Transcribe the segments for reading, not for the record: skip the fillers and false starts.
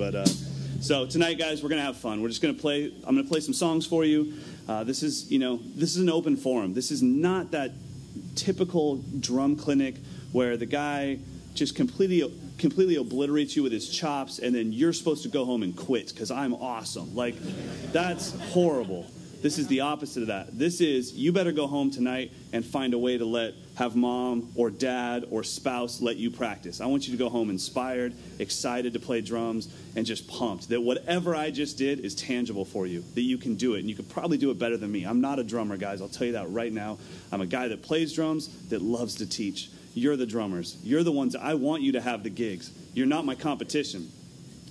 But so tonight, guys, we're gonna have fun. We're just gonna play. I'm gonna play some songs for you. This is an open forum. This is not that typical drum clinic where the guy just completely obliterates you with his chops, and then you're supposed to go home and quit because I'm awesome. Like, that's horrible. This is the opposite of that. This is, you better go home tonight and find a way to have mom or dad or spouse let you practice. I want you to go home inspired, excited to play drums, and just pumped that whatever I just did is tangible for you, that you can do it, and you could probably do it better than me. I'm not a drummer, guys. I'll tell you that right now. I'm a guy that plays drums, that loves to teach. You're the drummers. You're the ones. I want you to have the gigs. You're not my competition.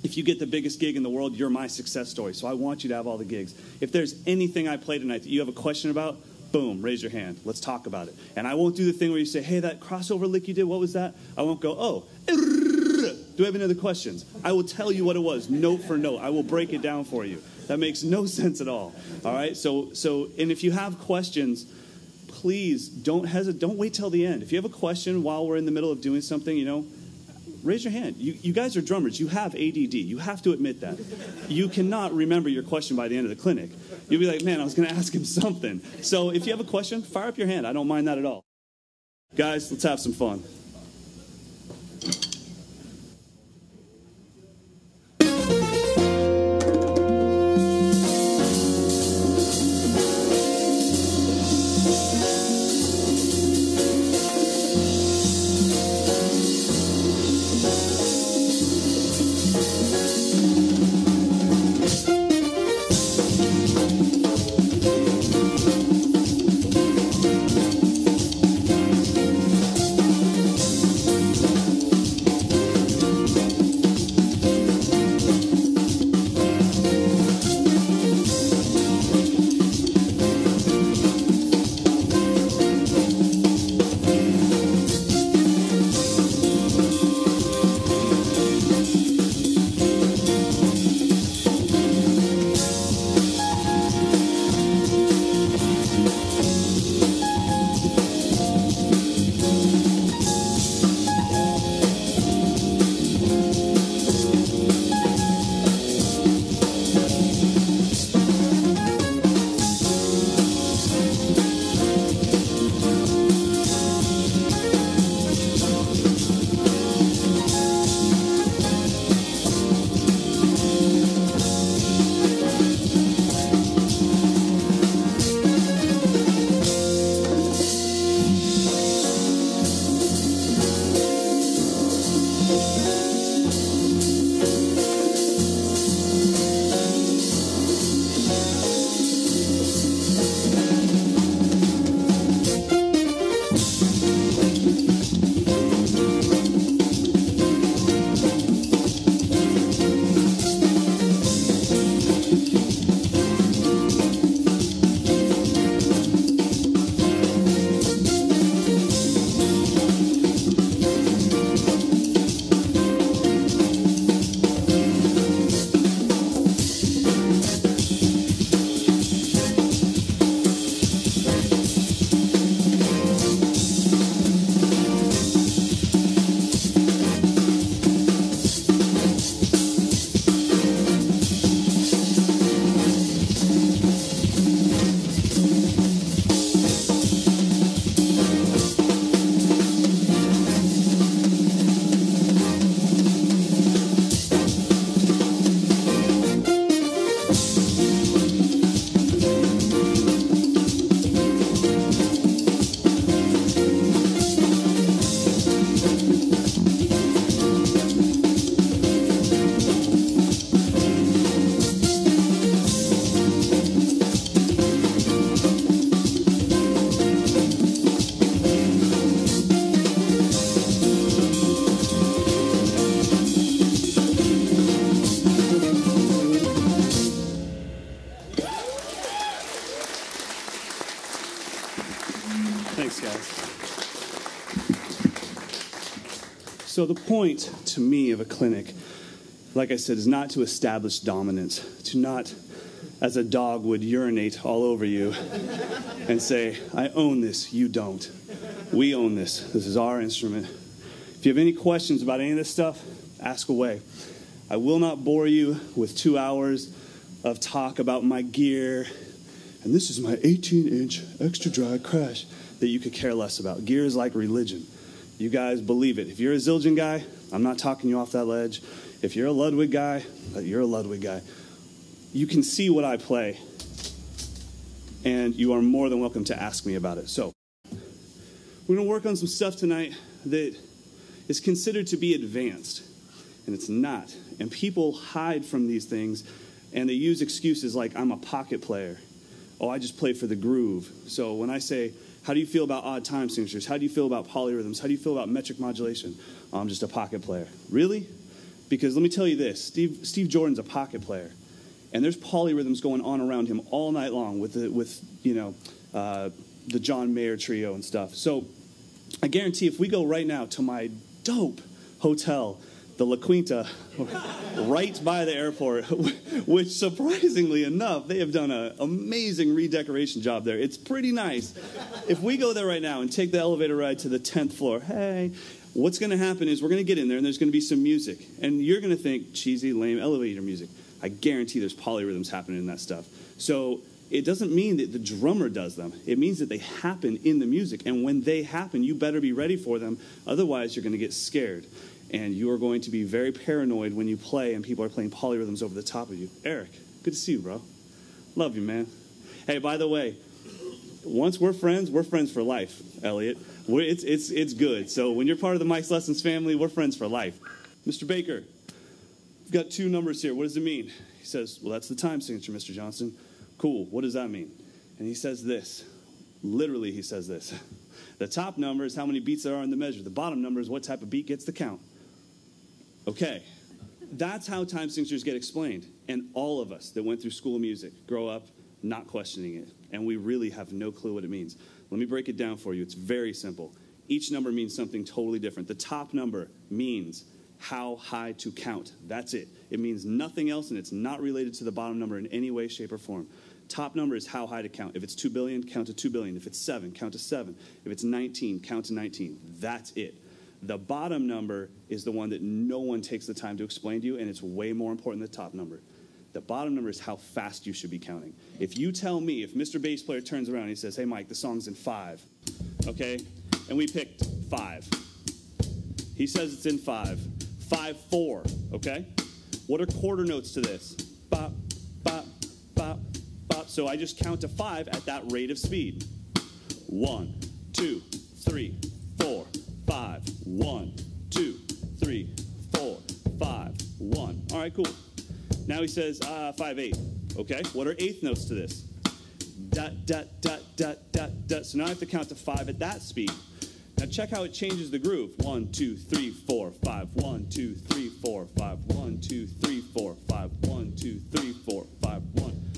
If you get the biggest gig in the world, you're my success story. So I want you to have all the gigs. If there's anything I play tonight that you have a question about, boom, raise your hand. Let's talk about it. And I won't do the thing where you say, hey, that crossover lick you did, what was that? I won't go, oh, do I have any other questions? I will tell you what it was, note for note. I will break it down for you. That makes no sense at all. All right? So, and if you have questions, please don't hesitate. Don't wait till the end. If you have a question while we're in the middle of doing something, raise your hand. You guys are drummers. You have ADD. You have to admit that. You cannot remember your question by the end of the clinic. You'll be like, man, I was going to ask him something. So if you have a question, fire up your hand. I don't mind that at all. Guys, let's have some fun. Thanks, guys. So the point to me of a clinic, like I said, is not to establish dominance, to not, as a dog would, urinate all over you and say, I own this, you don't. We own this. This is our instrument. If you have any questions about any of this stuff, ask away. I will not bore you with 2 hours of talk about my gear. And this is my 18-inch extra dry crash that you could care less about. Gear is like religion. You guys believe it. If you're a Zildjian guy, I'm not talking you off that ledge. If you're a Ludwig guy, you're a Ludwig guy. You can see what I play, and you are more than welcome to ask me about it. So, we're going to work on some stuff tonight that is considered to be advanced, and it's not. And people hide from these things, and they use excuses like, I'm a pocket player. Oh, I just play for the groove. So when I say, how do you feel about odd time signatures? How do you feel about polyrhythms? How do you feel about metric modulation? Oh, I'm just a pocket player. Really? Because let me tell you this, Steve Jordan's a pocket player. And there's polyrhythms going on around him all night long with the John Mayer trio and stuff. So I guarantee if we go right now to my dope hotel, the La Quinta, right by the airport, which surprisingly enough, they have done an amazing redecoration job there. It's pretty nice. If we go there right now and take the elevator ride to the 10th floor, hey, what's going to happen is we're going to get in there and there's going to be some music. And you're going to think cheesy, lame elevator music. I guarantee there's polyrhythms happening in that stuff. So it doesn't mean that the drummer does them. It means that they happen in the music. And when they happen, you better be ready for them. Otherwise, you're going to get scared. And you are going to be very paranoid when you play and people are playing polyrhythms over the top of you. Eric, good to see you, bro. Love you, man. Hey, by the way, once we're friends for life, Elliot. It's good. So when you're part of the Mike's Lessons family, we're friends for life. Mr. Baker, we've got 2 numbers here. What does it mean? He says, well, that's the time signature, Mr. Johnston. Cool. What does that mean? And he says this. Literally, he says this. The top number is how many beats there are in the measure. The bottom number is what type of beat gets the count. Okay. That's how time signatures get explained. And all of us that went through school of music grow up not questioning it. And we really have no clue what it means. Let me break it down for you. It's very simple. Each number means something totally different. The top number means how high to count. That's it. It means nothing else, and it's not related to the bottom number in any way, shape, or form. Top number is how high to count. If it's 2 billion, count to 2 billion. If it's 7, count to 7. If it's 19, count to 19. That's it. The bottom number is the one that no one takes the time to explain to you, and it's way more important than the top number. The bottom number is how fast you should be counting. If you tell me, if Mr. Bass Player turns around and he says, hey, Mike, the song's in 5, okay? And we picked 5. He says it's in 5. 5-4, okay? What are quarter notes to this? Bop, bop, bop, bop. So I just count to 5 at that rate of speed. 1, 2, 3, 4, 5. 1, 2, 3, 4, 5, 1. All right, cool. Now he says 5-8. Okay, what are eighth notes to this? Dot, dot, dot, dot, dot, dot. So now I have to count to 5 at that speed. Now check how it changes the groove. 1, 2, 3, 4, 5. 1, 2, 3, 4, 5. 1, 2, 3, 4, 5. 1, 2, 3, 4, 5. 1.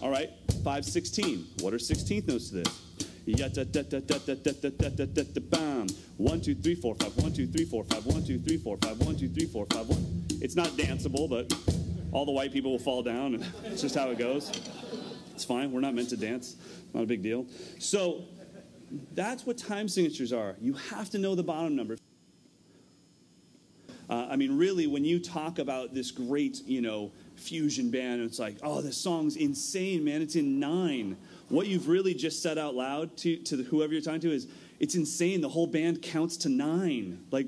All right, 5/16. What are 16th notes to this? Ya da da da da da da da da da da bam. 1, 2, 3, 4, 5. 1, 2, 3, 4, 5. 1, 2, 3, 4, 5. 1, 2, 3, 4, 5. 1. It's not danceable, but all the white people will fall down, and it's just how it goes. It's fine. We're not meant to dance. Not a big deal. So that's what time signatures are. You have to know the bottom number. I mean, really, when you talk about this great, fusion band, it's like, oh, this song's insane, man. It's in 9. What you've really just said out loud to whoever you're talking to is, it's insane. The whole band counts to 9. Like,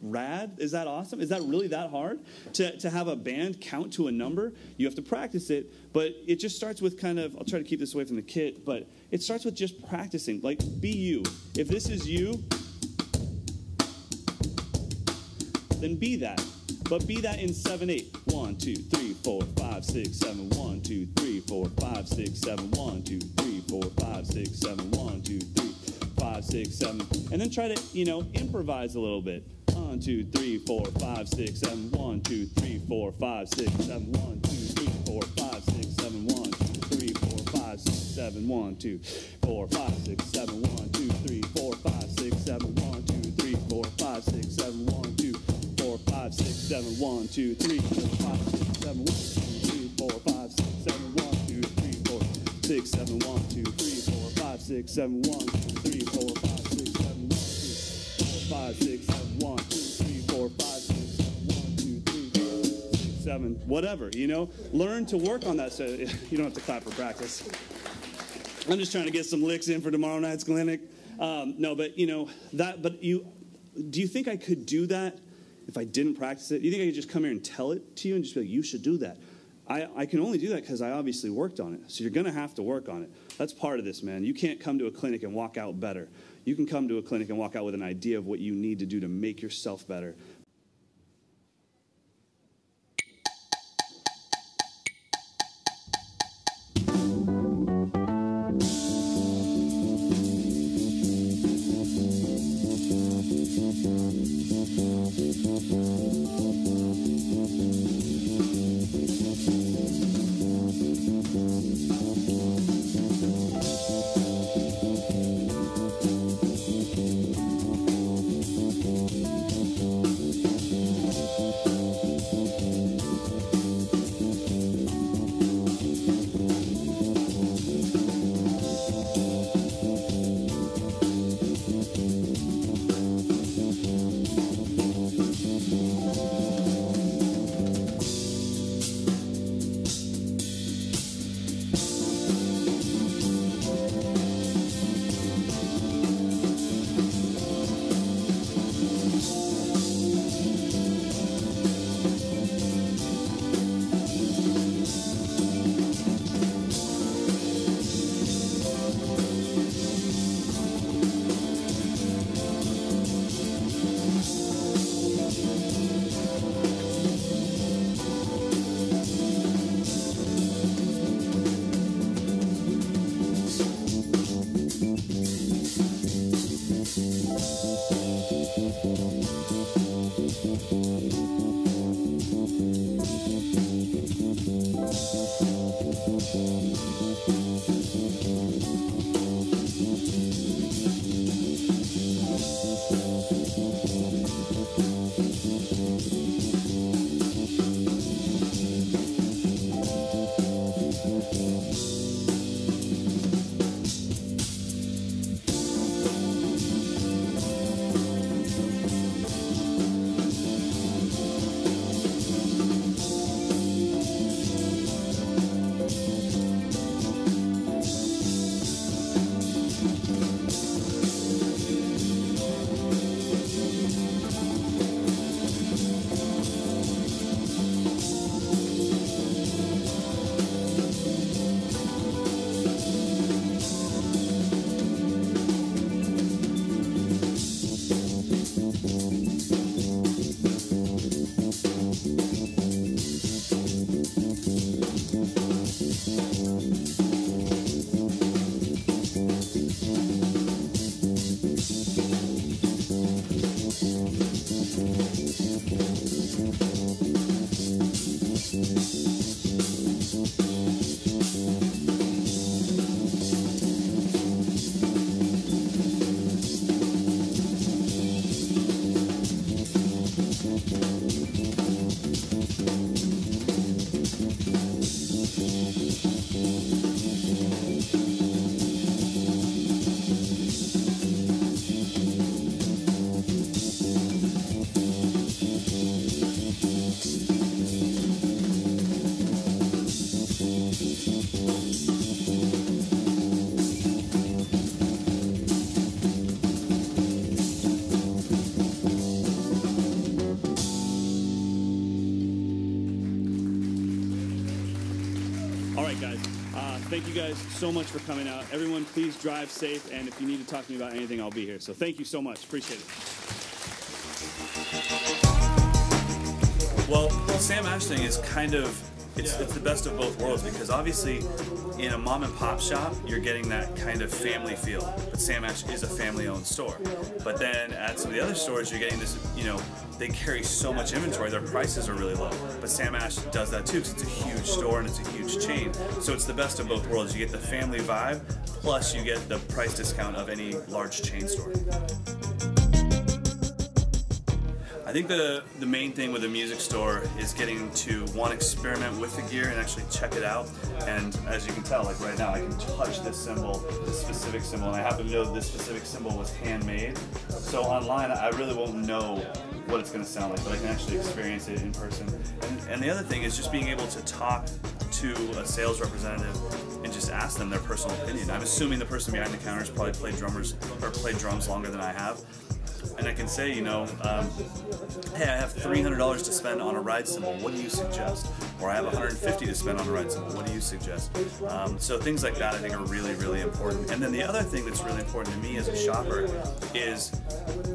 rad? Is that awesome? Is that really that hard? To have a band count to a number? You have to practice it, but it just starts with kind of, I'll try to keep this away from the kit, but it starts with just practicing. Like, be you. If this is you, then be that. But be that in 7/8. 1, 2, 3, 4, 5, 6, 7. 1, 2, 3, 4, 5, 6, 7. 1, 2, 3, 4, 5, 6, 7. 1, 2, 3, 5, 6, 7. And then try to, improvise a little bit. 1, 2, 3, 4, 5, 6, 7. 1, 2, 3, 4, 5, 6, 7. 1, 2, 3, 4, 5, 6, 7. 1, 2, 3, 4, 5, 6, 7. 1, 2, 4, 5, 6, 7. 1, 2, 3, 4, 5, 6, 7. 1, 2, 3, 4, 5, 6, 7. 1, 2, 4, 5, 6, 7. 1, 2, 3, 4, 5, 6, 7. 1, 2, 3, 4, 5, 6, 7. 1, 2, 3, 4, 6, 7. 1, 2, 3, 4, 5, 6, 7. 1, 2, 3, 4, 5, 6, 7. 1, 2, 4, 5, 6, 7. 1, 2, 3, 4, 5, 6, 7. 1, 2, 3, 4, 6, 7. coming. Whatever, you know? Learn to work on that. So you don't have to clap for practice. I'm just trying to get some licks in for tomorrow night's clinic. No, but you know, do you think I could do that if I didn't practice it? Do you think I could just come here and tell it to you and just be like, you should do that? I can only do that because I obviously worked on it. So you're going to have to work on it. That's part of this, man. You can't come to a clinic and walk out better. You can come to a clinic and walk out with an idea of what you need to do to make yourself better. Thank you guys so much for coming out. Everyone, please drive safe, and if you need to talk to me about anything, I'll be here. So thank you so much. Appreciate it. Well, Sam Ash thing is kind of, it's the best of both worlds, because obviously in a mom and pop shop, you're getting that kind of family feel. But Sam Ash is a family-owned store. But then at some of the other stores, you're getting this, you know, they carry so much inventory, their prices are really low. But Sam Ash does that too, because it's a huge store and it's a huge chain. So it's the best of both worlds. You get the family vibe, plus you get the price discount of any large chain store. I think the main thing with a music store is getting to, one, experiment with the gear and actually check it out. And as you can tell, like right now, I can touch this cymbal, this specific cymbal, and I happen to know that this specific cymbal was handmade. So online, I really won't know what it's going to sound like, but I can actually experience it in person. And And the other thing is just being able to talk to a sales representative and just ask them their personal opinion. I'm assuming the person behind the counter has probably played drums longer than I have. And I can say, you know, hey, I have $300 to spend on a ride cymbal. What do you suggest? Or I have $150 to spend on a ride cymbal. What do you suggest? So things like that I think are really, really important. And then the other thing that's really important to me as a shopper is,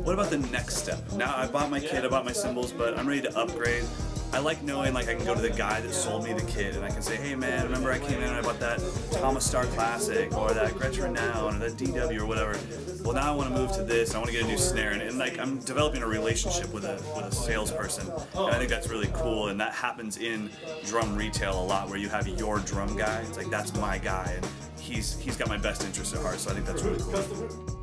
what about the next step? Now I bought my kit, I bought my cymbals, but I'm ready to upgrade. I like knowing, like, I can go to the guy that sold me the kit and I can say, hey man, remember I came in and I bought that Thomas Star Classic or that Gretsch Renown or that DW or whatever. Well, now I want to move to this. I want to get a new snare, and like I'm developing a relationship with a salesperson, and I think that's really cool. And that happens in drum retail a lot, where you have your drum guy. It's like, that's my guy, and he's got my best interest at heart. So I think that's really cool.